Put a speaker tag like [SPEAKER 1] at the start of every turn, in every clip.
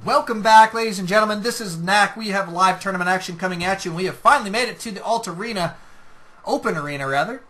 [SPEAKER 1] Welcome back, ladies and gentlemen. This is Knack. We have live tournament action coming at you, and we have finally made it to the Open Arena,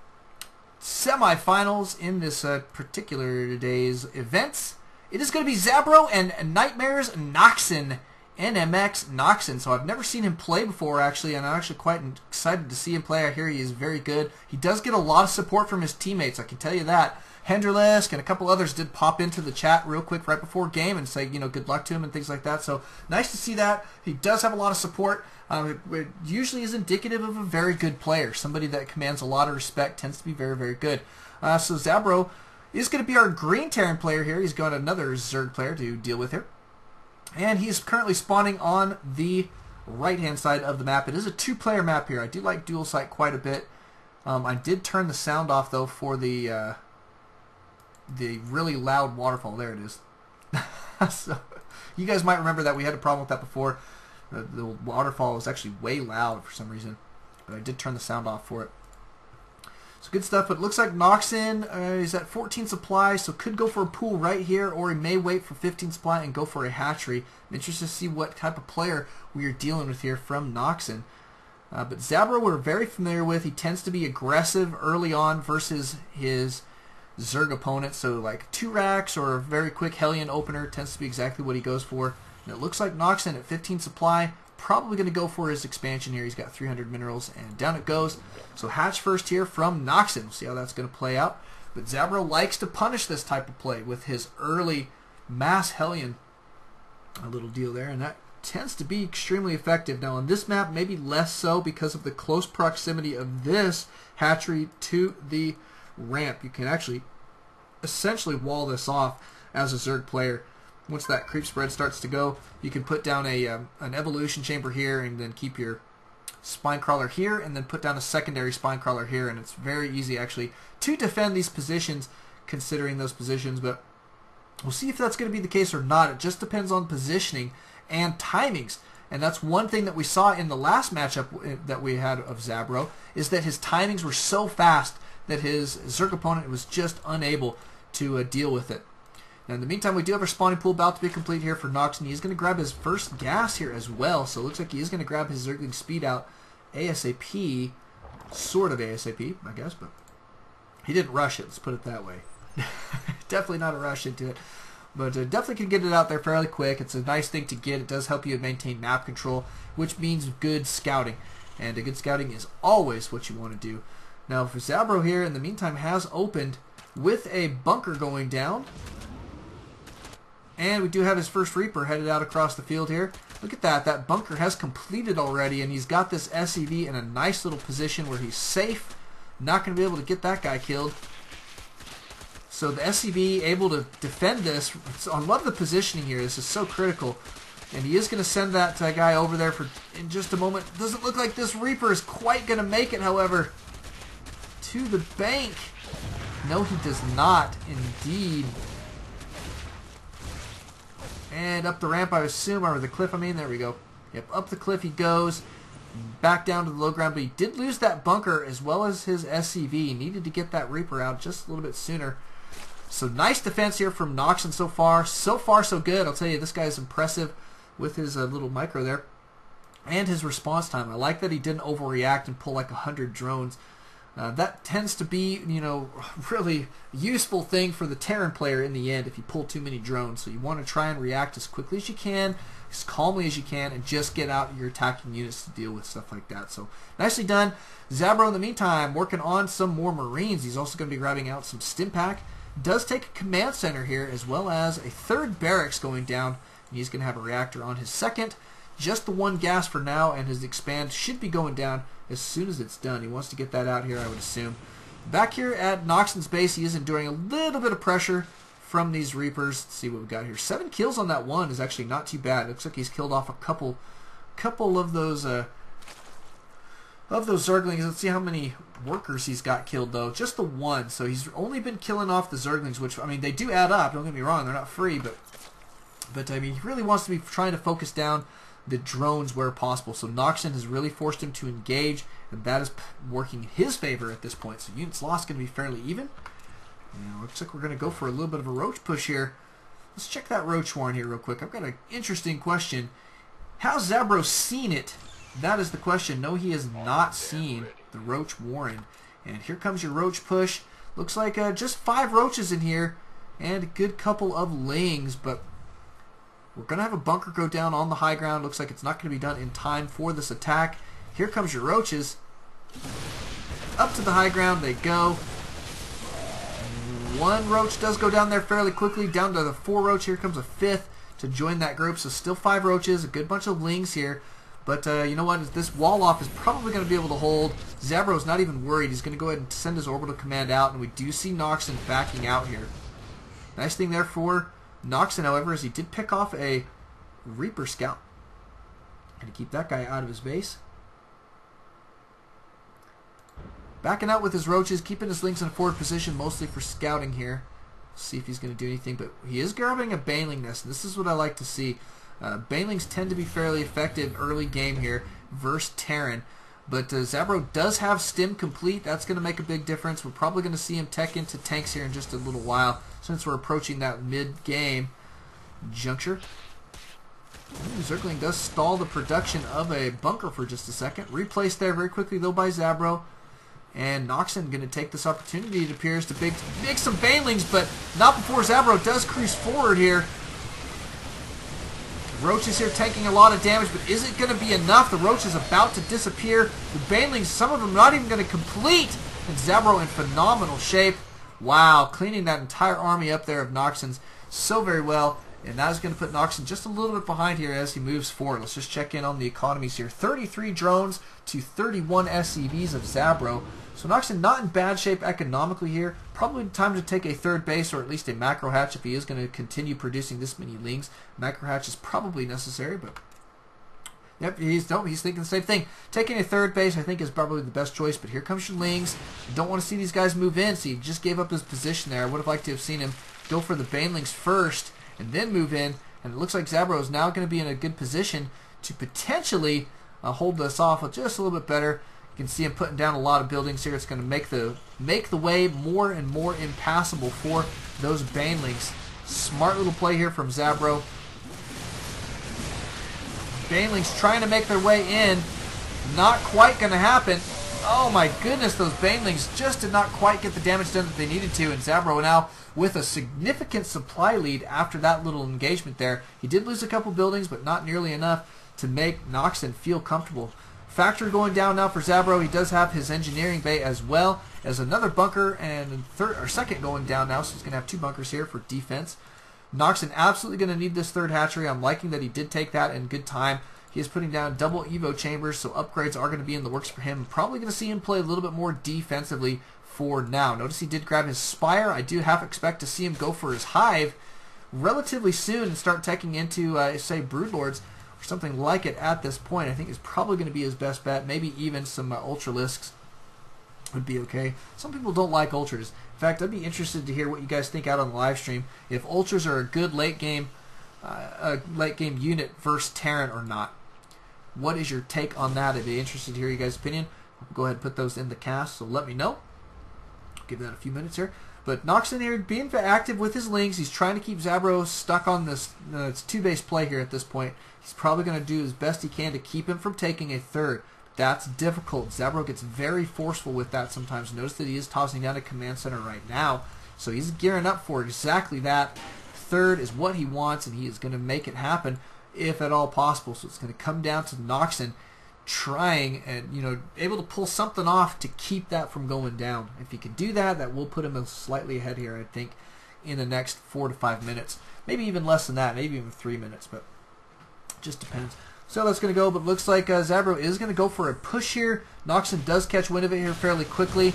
[SPEAKER 1] semifinals in this particular day's events. It is going to be Zabro and NMxNoxn, NMxNoxn. So I've never seen him play before, actually, and I'm actually quite excited to see him play. I hear he is very good. He does get a lot of support from his teammates, I can tell you that. Henderlisk and a couple others did pop into the chat real quick right before game and say, good luck to him and things like that. So nice to see that. He does have a lot of support. It usually is indicative of a very good player. Somebody that commands a lot of respect, tends to be very, very good. So Zabro is going to be our green Terran player here. He's got another Zerg player to deal with here. And he is currently spawning on the right-hand side of the map. It is a two-player map here. I do like dual site quite a bit. I did turn the sound off, though, for the really loud waterfall. There it is. So you guys might remember that we had a problem with that before. The waterfall was actually way loud for some reason, but I did turn the sound off for it. So good stuff. But it looks like Noxn is at 14 supply, so could go for a pool right here, or he may wait for 15 supply and go for a hatchery. I'm interested to see what type of player we are dealing with here from Noxn. But Zabro we're very familiar with. He tends to be aggressive early on versus his Zerg opponent, so like 2 racks or a very quick Hellion opener tends to be exactly what he goes for. And it looks like Noxn at 15 supply, probably going to go for his expansion here. He's got 300 minerals, and down it goes. So hatch first here from Noxn. We'll see how that's going to play out. But Zabro likes to punish this type of play with his early mass Hellion. A little deal there, and that tends to be extremely effective. Now on this map, maybe less so because of the close proximity of this hatchery to the ramp. You can actually essentially wall this off as a Zerg player. Once that creep spread starts to go, you can put down an evolution chamber here and then keep your spine crawler here and then put down a secondary spine crawler here, and it's very easy actually to defend these positions considering those positions. But we'll see if that's going to be the case or not. It just depends on positioning and timings. And that's one thing that we saw in the last matchup that we had of Zabro, is that his timings were so fast that his Zerg opponent was just unable to deal with it. Now in the meantime, we do have our spawning pool about to be complete here for Noxn. He's going to grab his first gas here as well, so it looks like he is going to grab his Zergling speed out ASAP, sort of ASAP, I guess, but he didn't rush it, let's put it that way. Definitely not a rush into it, but definitely can get it out there fairly quick. It's a nice thing to get. It does help you maintain map control, which means good scouting, and good scouting is always what you want to do. Now for Zabro here, in the meantime, has opened with a bunker going down. And we do have his first Reaper headed out across the field here. Look at that. That bunker has completed already, and he's got this SCV in a nice little position where he's safe. Not going to be able to get that guy killed. So the SCV able to defend this. I love the positioning here. This is so critical. And he is going to send that guy over there in just a moment. Doesn't look like this Reaper is quite going to make it, however. To the bank. No, he does not, indeed. And up the ramp, I assume, or the cliff, I mean, there we go. Yep, up the cliff he goes. Back down to the low ground, but he did lose that bunker as well as his SCV. He needed to get that Reaper out just a little bit sooner. So nice defense here from Noxn so far. So far, so good. I'll tell you, this guy is impressive with his little micro there. And his response time. I like that he didn't overreact and pull like 100 drones. That tends to be, really useful thing for the Terran player in the end if you pull too many drones. So you want to try and react as quickly as you can, as calmly as you can, and just get out your attacking units to deal with stuff like that. So nicely done. Zabro in the meantime working on some more Marines. He's also going to be grabbing out some Stimpak. Does take a command center here as well as a third barracks going down. And he's going to have a reactor on his second. Just the one gas for now, and his expand should be going down as soon as it's done. He wants to get that out here, I would assume. Back here at Noxn's base, he is enduring a little bit of pressure from these Reapers. Let's see what we got here. 7 kills on that one is actually not too bad. It looks like he's killed off a couple of those Zerglings. Let's see how many workers he's got killed, though. Just the one. So he's only been killing off the Zerglings, which, I mean, they do add up. Don't get me wrong. They're not free, but I mean, he really wants to be trying to focus down the drones where possible. So Noxn has really forced him to engage, and that is working in his favor at this point. So units lost going to be fairly even. Now, looks like we're going to go for a little bit of a roach push here. Let's check that Roach Warren here real quick. I've got an interesting question. How's Zabro seen it? That is the question. No, he has not seen the Roach Warren. And here comes your Roach push. Looks like just 5 Roaches in here and a good couple of Lings, but we're going to have a bunker go down on the high ground. Looks like it's not going to be done in time for this attack. Here comes your Roaches. Up to the high ground they go. 1 Roach does go down there fairly quickly, down to the 4 Roach. Here comes a 5th to join that group, so still 5 Roaches, a good bunch of Lings here. But you know what? This wall off is probably going to be able to hold. Zabro's not even worried. He's going to go ahead and send his orbital command out, and we do see NMxNoxn backing out here. Nice thing there for NMxNoxn, however, is he did pick off a Reaper Scout. Going to keep that guy out of his base. Backing out with his Roaches, keeping his Lings in a forward position, mostly for scouting here. See if he's going to do anything, but he is grabbing a Baneling nest, and this is what I like to see. Banelings tend to be fairly effective early game here versus Terran. But Zabro does have Stim complete. That's going to make a big difference. We're probably going to see him tech into tanks here in just a little while since we're approaching that mid-game juncture. Zergling does stall the production of a bunker for just a second. Replaced there very quickly, though, by Zabro. And NMxNoxn going to take this opportunity, it appears, to make some Banelings, but not before Zabro does cruise forward here. Roach is here taking a lot of damage, but is it going to be enough? The Roach is about to disappear. The Banelings, some of them not even going to complete. And Zabro in phenomenal shape. Wow, cleaning that entire army up there of NMxN's so very well. And that is going to put NMxNn just a little bit behind here as he moves forward. Let's just check in on the economies here. 33 drones to 31 SCVs of Zabro. So NMxNn not in bad shape economically here. Probably time to take a 3rd base or at least a macro hatch if he is going to continue producing this many Lings. Macro hatch is probably necessary, but yep, he's thinking the same thing. Taking a 3rd base I think is probably the best choice, but here comes your Lings. You don't want to see these guys move in, so he just gave up his position there. I would have liked to have seen him go for the Banelings first and then move in, and it looks like Zabro is now going to be in a good position to potentially hold this off just a little bit better. You can see him putting down a lot of buildings here. It's going to make the way more and more impassable for those Banelings. Smart little play here from Zabro. Banelings trying to make their way in. Not quite going to happen. Oh my goodness, those Banelings just did not quite get the damage done that they needed to, and Zabro now with a significant supply lead after that little engagement there. He did lose a couple buildings, but not nearly enough to make NMxNn feel comfortable. Factory going down now for Zabro. He does have his engineering bay as well as another bunker, and second going down now, so he's going to have 2 bunkers here for defense. NMxNn absolutely going to need this 3rd hatchery. I'm liking that he did take that in good time. He is putting down double Evo chambers, so upgrades are going to be in the works for him. Probably going to see him play a little bit more defensively for now. Notice he did grab his Spire. I do expect to see him go for his Hive relatively soon and start teching into, say, Broodlords or something like it at this point. I think is probably going to be his best bet. Maybe even some Ultralisks would be okay. Some people don't like Ultras. In fact, I'd be interested to hear what you guys think out on the live stream. If Ultras are a good late game unit versus Terran or not. What is your take on that? I'd be interested to hear you guys' opinion. Go ahead and put those in the cast, so let me know. Give that a few minutes here. But NMxNn here being active with his Lings. He's trying to keep Zabro stuck on this it's 2-base play here at this point. He's probably going to do as best he can to keep him from taking a 3rd. That's difficult. Zabro gets very forceful with that sometimes. Notice that he is tossing down a command center right now. So he's gearing up for exactly that. 3rd is what he wants, and he is going to make it happen if at all possible. So it's going to come down to NMxNn trying and able to pull something off to keep that from going down. If he can do that, that will put him slightly ahead here, I think, in the next 4 to 5 minutes. Maybe even less than that, maybe even 3 minutes, but it just depends. So that's going to go, but looks like Zabro is going to go for a push here. NMxNn does catch wind of it here fairly quickly,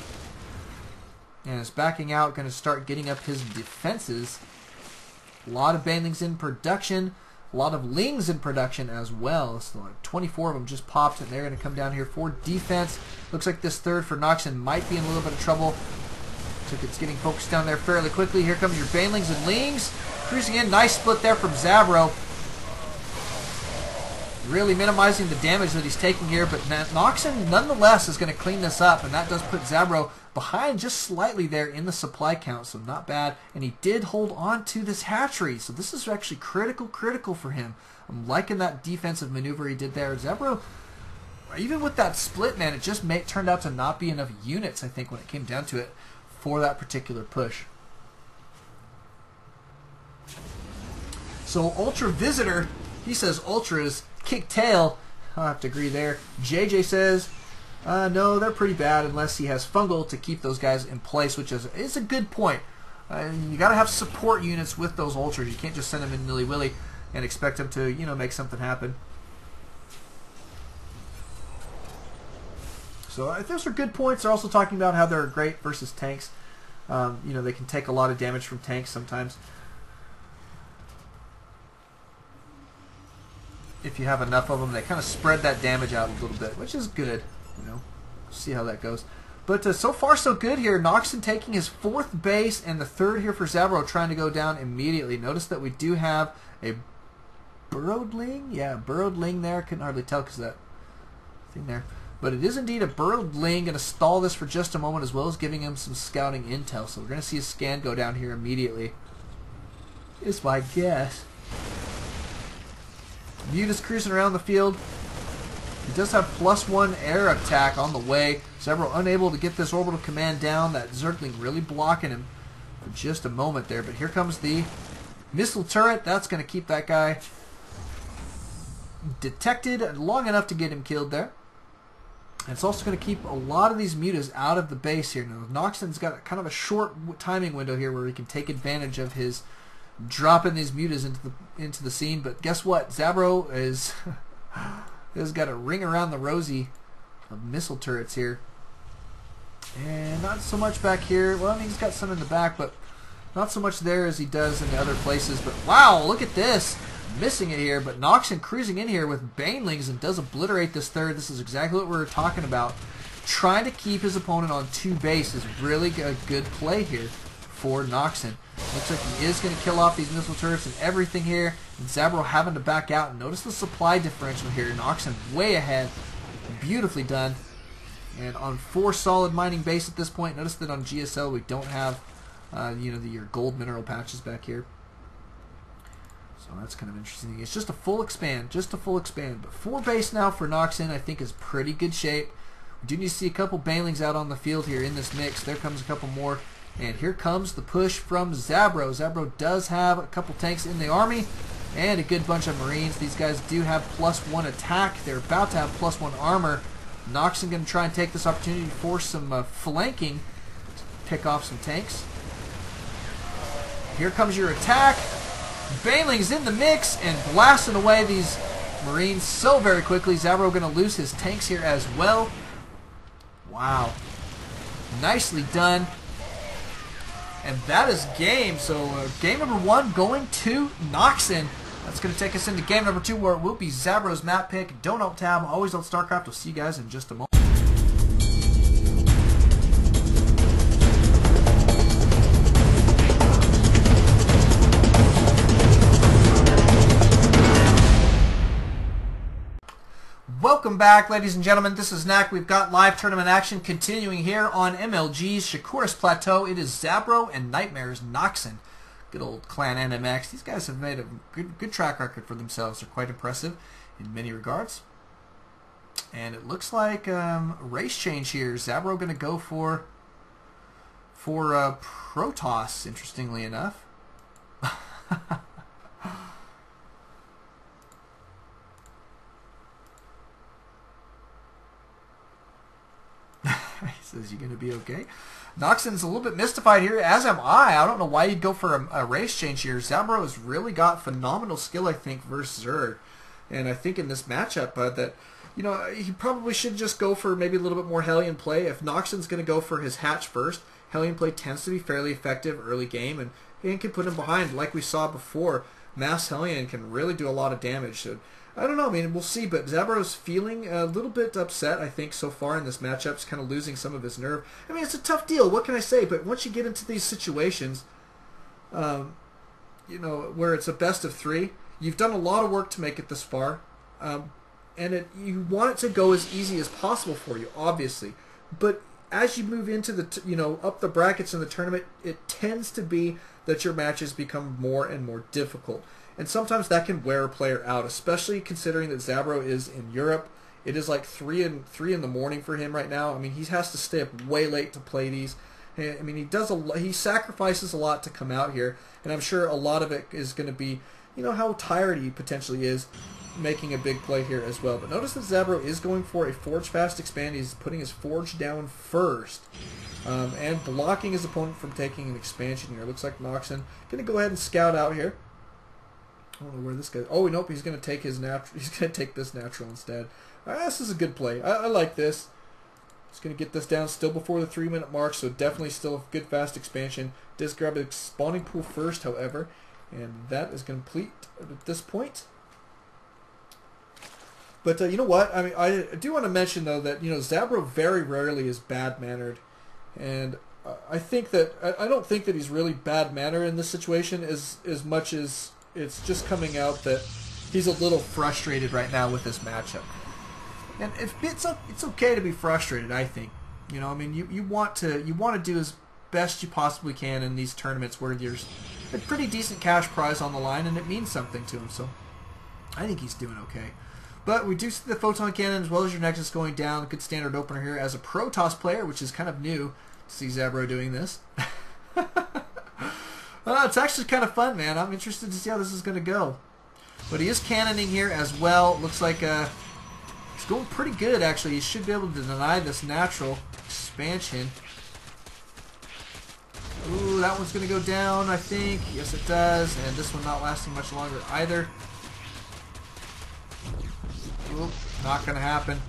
[SPEAKER 1] and is backing out, going to start getting up his defenses. A lot of Banelings in production. A lot of Lings in production as well. So like 24 of them just popped, and they're going to come down here for defense. Looks like this 3rd for NMxNn might be in a little bit of trouble. Looks like it's getting focused down there fairly quickly. Here comes your Banelings and Lings. Cruising in. Nice split there from Zabro. really minimizing the damage that he's taking here, but NMxNoxn nonetheless is going to clean this up, and that does put Zabro behind just slightly there in the supply count, so not bad. And he did hold on to this hatchery, so this is actually critical for him. I'm liking that defensive maneuver he did there. Zabro, even with that split, man, it just turned out to not be enough units, I think, when it came down to it for that particular push. So Ultra Visitor, he says Ultras kick tail. I'll have to agree there. JJ says, no, they're pretty bad unless he has fungal to keep those guys in place, which is a good point. You got to have support units with those Ultras. You can't just send them in nilly-willy and expect them to, make something happen. So those are good points. They're also talking about how they're great versus tanks. They can take a lot of damage from tanks sometimes. If you have enough of them, they kind of spread that damage out a little bit, which is good. See how that goes. But so far so good here. NMxNoxn taking his 4th base, and the 3rd here for Zabro trying to go down immediately. Notice that we do have a burrowed ling. Yeah, burrowed ling there. Couldn't hardly tell because of that thing there. But it is indeed a burrowed ling. Going to stall this for just a moment, as well as giving him some scouting intel. So we're going to see a scan go down here immediately, is my guess. Mute is cruising around the field. He does have +1 air attack on the way. Zabro unable to get this orbital command down. That Zergling really blocking him for just a moment there. But here comes the missile turret. That's going to keep that guy detected long enough to get him killed there. And it's also going to keep a lot of these mutas out of the base here. Now, NMxNoxn's got kind of a short timing window here where he can take advantage of his dropping these mutas into the scene. But guess what? Zabro has got a ring around the rosy of missile turrets here. And not so much back here. Well, I mean, he's got some in the back, but not so much there as he does in the other places. But wow, look at this. Missing it here, but NMxNoxn cruising in here with Banelings and does obliterate this 3rd. This is exactly what we were talking about. Trying to keep his opponent on 2 base is really a good play here for NMxNoxn. Looks like he is going to kill off these missile turrets and everything here. And Zabro having to back out. And notice the supply differential here. NMxNoxn way ahead. Beautifully done. And on 4 solid mining base at this point. Notice that on GSL we don't have your gold mineral patches back here. So that's kind of interesting. It's just a full expand. But 4 base now for NMxNoxn I think is pretty good shape. We do need to see a couple Banelings out on the field here in this mix. There comes a couple more. And here comes the push from Zabro. Zabro does have a couple tanks in the army and a good bunch of Marines. These guys do have +1 attack. They're about to have +1 armor. NMxNoxn going to try and take this opportunity to force some flanking to pick off some tanks. Here comes your attack. Banelings in the mix and blasting away these Marines so very quickly. Zabro going to lose his tanks here as well. Wow. Nicely done. And that is game. So game number 1 going to NMxNoxn. That's going to take us into game number 2, where it will be Zabro's map pick. Don't alt tab, always on Starcraft. We'll see you guys in just a moment. Welcome back, ladies and gentlemen. This is Knack. We've got live tournament action continuing here on MLG's Shakuris Plateau. It is Zabro and NMxNoxn. Good old clan NMX. These guys have made a good track record for themselves. They're quite impressive in many regards. And it looks like race change here. Zabro going to go for Protoss, interestingly enough. He says, "You going to be okay?" NMxN's a little bit mystified here, as am I. I don't know why you'd go for a race change here. Zabro has really got phenomenal skill, I think, versus Zerg. And I think in this matchup that, he probably should just go for maybe a little bit more Hellion play. If NMxN's going to go for his hatch first, Hellion play tends to be fairly effective early game, and can put him behind. Like we saw before, Mass Hellion can really do a lot of damage. So I don't know. I mean, we'll see. But Zabro's feeling a little bit upset, I think, so far in this matchup. He's kind of losing some of his nerve. I mean, it's a tough deal. What can I say? But once you get into these situations, where it's a best of 3, you've done a lot of work to make it this far. And you want it to go as easy as possible for you, obviously. But as you move into the up the brackets in the tournament, it tends to be that your matches become more and more difficult. And sometimes that can wear a player out, especially considering that Zabro is in Europe. It is like 3 in the morning for him right now. I mean, he has to stay up way late to play these. I mean, he sacrifices a lot to come out here, and I'm sure a lot of it is going to be, how tired he potentially is making a big play here as well. But notice that Zabro is going for a Forge Fast Expand. He's putting his Forge down first, and blocking his opponent from taking an expansion here. Looks like Noxn going to go ahead and scout out here. I don't know where this guy. Oh, nope, he's going to take his natural. He's going to take this natural instead. This is a good play. I like this. He's going to get this down still before the 3-minute mark, so definitely still a good fast expansion. Does grab a spawning pool first, however, and that is complete at this point. But you know what? I mean, I do want to mention though that Zabro very rarely is bad-mannered, and I think that I don't think that he's really bad-mannered in this situation as much as it's just coming out that he's a little frustrated right now with this matchup. And it's okay to be frustrated, I think. I mean, you want to do as best you possibly can in these tournaments where there's a pretty decent cash prize on the line and it means something to him. So I think he's doing okay. But we do see the Photon Cannon as well as your Nexus going down. A good standard opener here as a Protoss player, which is kind of new to see Zabro doing this. It's actually kind of fun, man. I'm interested to see how this is going to go. But he is cannoning here as well. Looks like he's going pretty good, actually. He should be able to deny this natural expansion. Ooh, that one's going to go down, I think. Yes, it does. And this one not lasting much longer either. Ooh, not going to happen.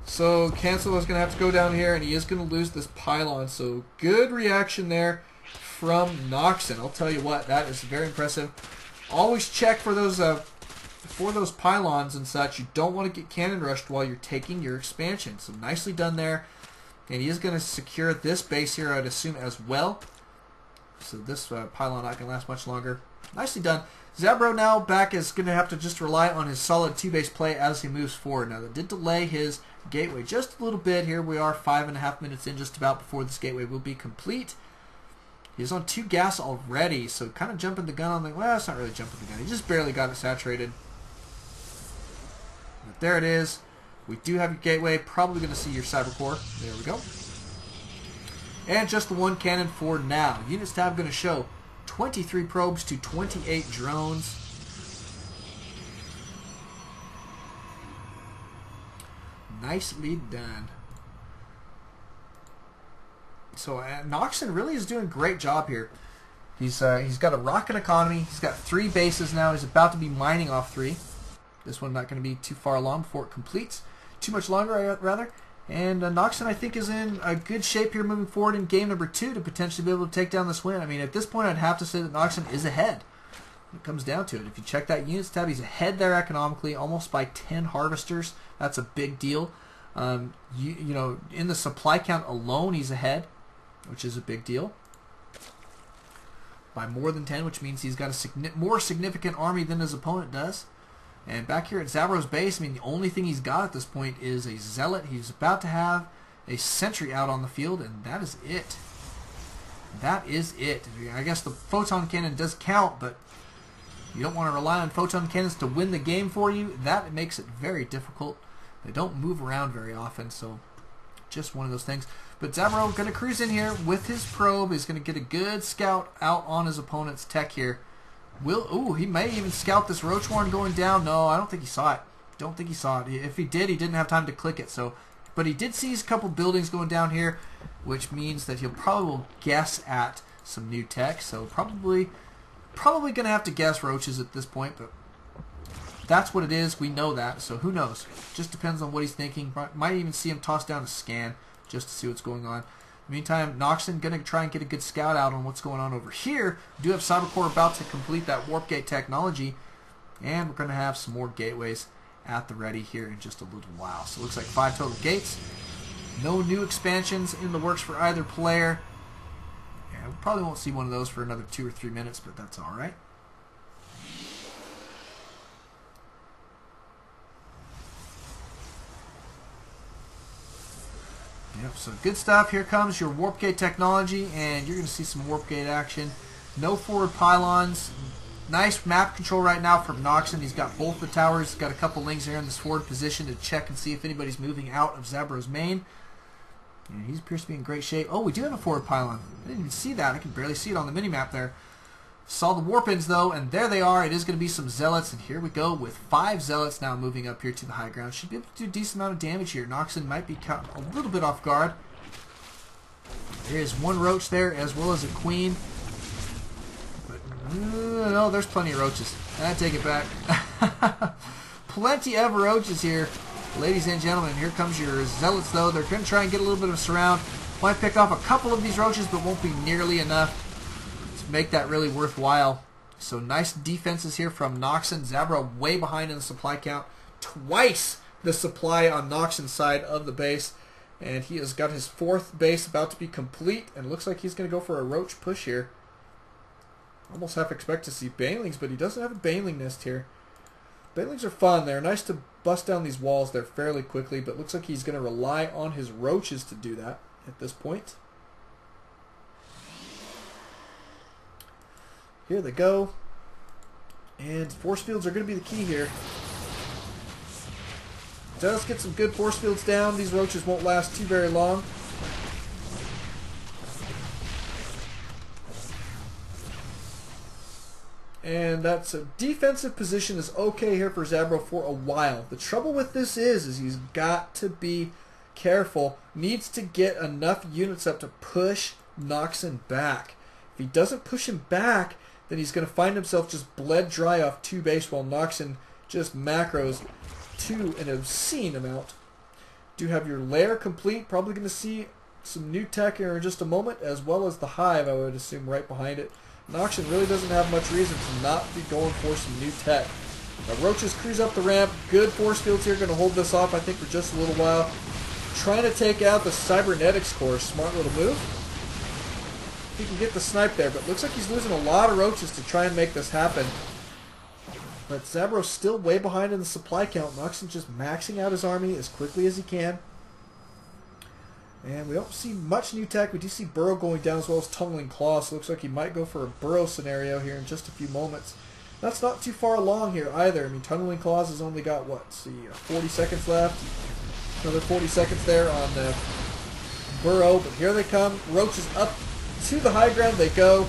[SPEAKER 1] So Cancel is going to have to go down here, and he is going to lose this pylon. So good reaction there from Noxn. I'll tell you what, that is very impressive. Always check for those pylons and such. You don't want to get cannon rushed while you're taking your expansion. So nicely done there. And he is going to secure this base here, I'd assume, as well. So this pylon not going to last much longer. Nicely done. Zabro now back is going to have to just rely on his solid 2-base play as he moves forward. Now that did delay his gateway just a little bit. Here we are 5.5 minutes in just about before this gateway will be complete. He's on 2 gas already, so kind of jumping the gun on the... Well, it's not really jumping the gun. He just barely got it saturated. But there it is. We do have your gateway. Probably going to see your cyber core. There we go. And just the 1 cannon for now. Units tab going to show 23 probes to 28 drones. Nicely done. So Noxn really is doing a great job here. He's got a rocket economy. He's got 3 bases now. He's about to be mining off 3. This one not going to be too far along before it completes. Too much longer, rather. And Noxn, I think, is in a good shape here moving forward in game number 2 to potentially be able to take down this win. I mean, at this point, I'd have to say that Noxn is ahead. When it comes down to it. If you check that units tab, he's ahead there economically, almost by 10 harvesters. That's a big deal. In the supply count alone, he's ahead, which is a big deal. By more than 10, which means he's got a more significant army than his opponent does. And back here at Zabro's base, I mean, the only thing he's got at this point is a Zealot. He's about to have a Sentry out on the field, and that is it. That is it. I guess the Photon Cannon does count, but you don't want to rely on Photon Cannons to win the game for you. That makes it very difficult. They don't move around very often, so just one of those things. But Zabro going to cruise in here with his probe. He's going to get a good scout out on his opponent's tech here. He may even scout this Roach Warren going down. No, I don't think he saw it. Don't think he saw it. If he did, he didn't have time to click it. But he did see a couple buildings going down here, which means that he'll probably guess at some new tech. So probably going to have to guess roaches at this point, but that's what it is. We know that, so who knows? Just depends on what he's thinking. Might even see him toss down a scan just to see what's going on. Meantime, Noxn going to try and get a good scout out on what's going on over here. We do have Cybercore about to complete that Warp Gate technology, and we're going to have some more gateways at the ready here in just a little while. So it looks like 5 total gates. No new expansions in the works for either player. Yeah, we probably won't see one of those for another 2 or 3 minutes, but that's all right. So good stuff. Here comes your warp gate technology, and you're going to see some warp gate action. No forward pylons. Nice map control right now from Noxn. He's got both the towers. He's got a couple lings here in this forward position to check and see if anybody's moving out of Zabro's main. And he appears to be in great shape. Oh, we do have a forward pylon. I didn't even see that. I can barely see it on the minimap there. Saw the warp-ins, though, and there they are. It is going to be some zealots, and here we go with 5 zealots now moving up here to the high ground. Should be able to do a decent amount of damage here. Noxn might be caught a little bit off guard. There is one roach there, as well as a queen. But, no, there's plenty of roaches. I take it back. Plenty of roaches here. Ladies and gentlemen, here comes your zealots, though. They're going to try and get a little bit of a surround. Might pick off a couple of these roaches, but won't be nearly enough to make that really worthwhile. So nice defenses here from Noxn. Zabro way behind in the supply count. Twice the supply on Noxn's side of the base. And he has got his 4th base about to be complete. And looks like he's going to go for a roach push here. Almost half expect to see banelings, but he doesn't have a baneling nest here. Banelings are fun. They're nice to bust down these walls there fairly quickly, but looks like he's going to rely on his roaches to do that at this point. Here they go. And force fields are going to be the key here. Does get some good force fields down. These roaches won't last too very long. And that's a defensive position is okay here for Zabro for a while. The trouble with this is he's got to be careful. Needs to get enough units up to push Noxn back. If he doesn't push him back, then he's going to find himself just bled dry off 2 base while Noxn just macros to an obscene amount. Do have your lair complete. Probably going to see some new tech here in just a moment, as well as the hive, I would assume, right behind it. Noxn really doesn't have much reason to not be going for some new tech. Now roaches cruise up the ramp. Good force fields here. Going to hold this off, I think, for just a little while. Trying to take out the cybernetics core. Smart little move. He can get the snipe there, but looks like he's losing a lot of roaches to try and make this happen. But Zabro's still way behind in the supply count. Noxn just maxing out his army as quickly as he can. And we don't see much new tech. We do see Burrow going down as well as Tunneling Claws. So looks like he might go for a Burrow scenario here in just a few moments. That's not too far along here either. I mean, Tunneling Claws has only got, what, 40 seconds left. Another 40 seconds there on Burrow. But here they come. Roaches up to the high ground they go.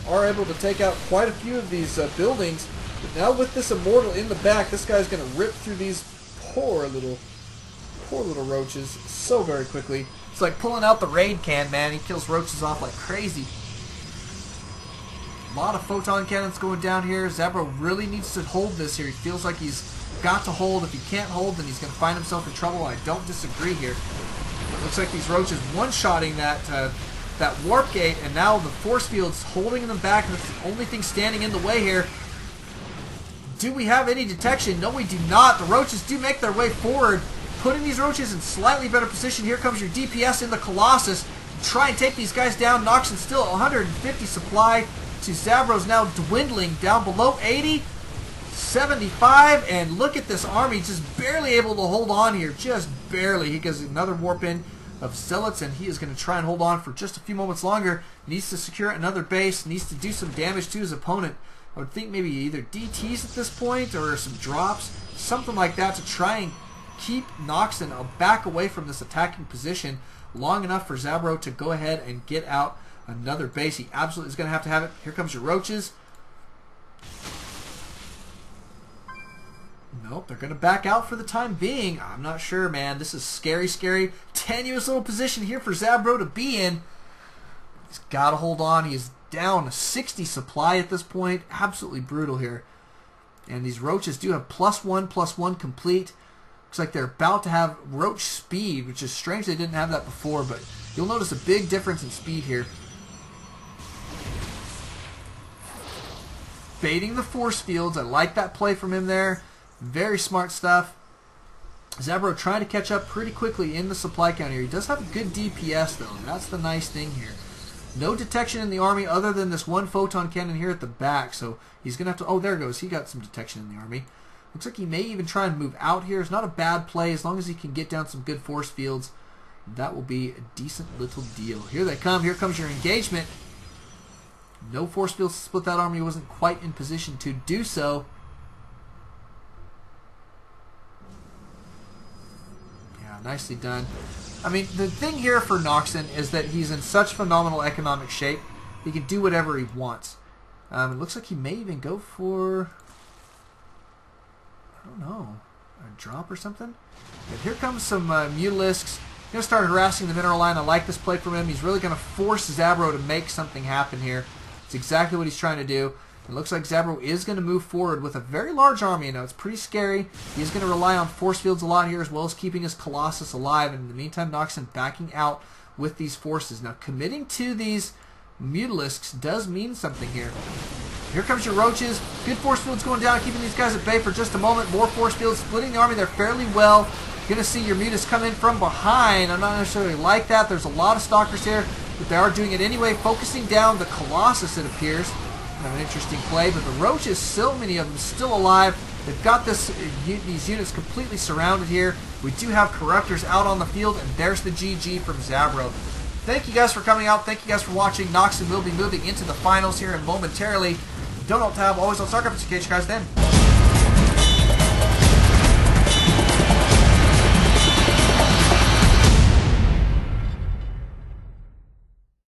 [SPEAKER 1] Are able to take out quite a few of these buildings. But now with this Immortal in the back, this guy's going to rip through these poor little roaches so very quickly. It's like pulling out the raid can, man. He kills roaches off like crazy. A lot of photon cannons going down here. Zabro really needs to hold this here. He feels like he's got to hold. If he can't hold, then he's going to find himself in trouble. I don't disagree here. It looks like these roaches one-shotting that warp gate, and now the force field's holding them back, and that's the only thing standing in the way here. Do we have any detection? No, we do not. The roaches do make their way forward, putting these roaches in slightly better position. Here comes your DPS in the Colossus. Try and take these guys down. Noxn still 150 supply to Zabro's now dwindling down below 80. 75, and look at this army just barely able to hold on here. Just barely. He gets another warp in of zealots, and he is going to try and hold on for just a few moments longer. Needs to secure another base. Needs to do some damage to his opponent. I would think maybe either DTs at this point or some drops, something like that, to try and keep Noxn back away from this attacking position long enough for Zabro to go ahead and get out another base. He absolutely is going to have it. Here comes your roaches. Nope, they're going to back out for the time being. I'm not sure, man. This is scary, scary, tenuous little position here for Zabro to be in. He's got to hold on. He is down to 60 supply at this point. Absolutely brutal here. And these roaches do have +1/+1 complete. Looks like they're about to have roach speed, which is strange they didn't have that before, but you'll notice a big difference in speed here. Baiting the force fields. I like that play from him there. Very smart stuff. Zabro trying to catch up pretty quickly in the supply count here. He does have a good DPS, though. That's the nice thing here. No detection in the army other than this one photon cannon here at the back. So he's going to have to... Oh, there it goes. He got some detection in the army. Looks like he may even try and move out here. It's not a bad play as long as he can get down some good force fields. that will be a decent little deal. Here they come. Here comes your engagement. No force fields to split that army. Wasn't quite in position to do so. Yeah, nicely done. I mean, the thing here for Noxn is that he's in such phenomenal economic shape. He can do whatever he wants. It looks like he may even go for, I don't know, a drop or something. But here comes some Mutalisks. He's going to start harassing the mineral line. I like this play from him. He's really going to force Zabro to make something happen here. It's exactly what he's trying to do. It looks like Zabro is going to move forward with a very large army. You know, it's pretty scary. He's going to rely on force fields a lot here, as well as keeping his Colossus alive. And in the meantime, Noxn backing out with these forces. Now, committing to these Mutalisks does mean something here. Here comes your Roaches. Good force fields going down, keeping these guys at bay for just a moment. More force fields splitting the army there fairly well. You're going to see your Mutas come in from behind. I'm not necessarily like that. There's a lot of Stalkers here, but they are doing it anyway, focusing down the Colossus, it appears. Kind of an interesting play, but the Roaches, so many of them still alive. They've got these units completely surrounded here. We do have Corruptors out on the field, and there's the GG from Zabro. Thank you guys for coming out. Thank you guys for watching. Noxn will be moving into the finals here momentarily. Don't know what to have. Always on Starcraft. Catch you guys then.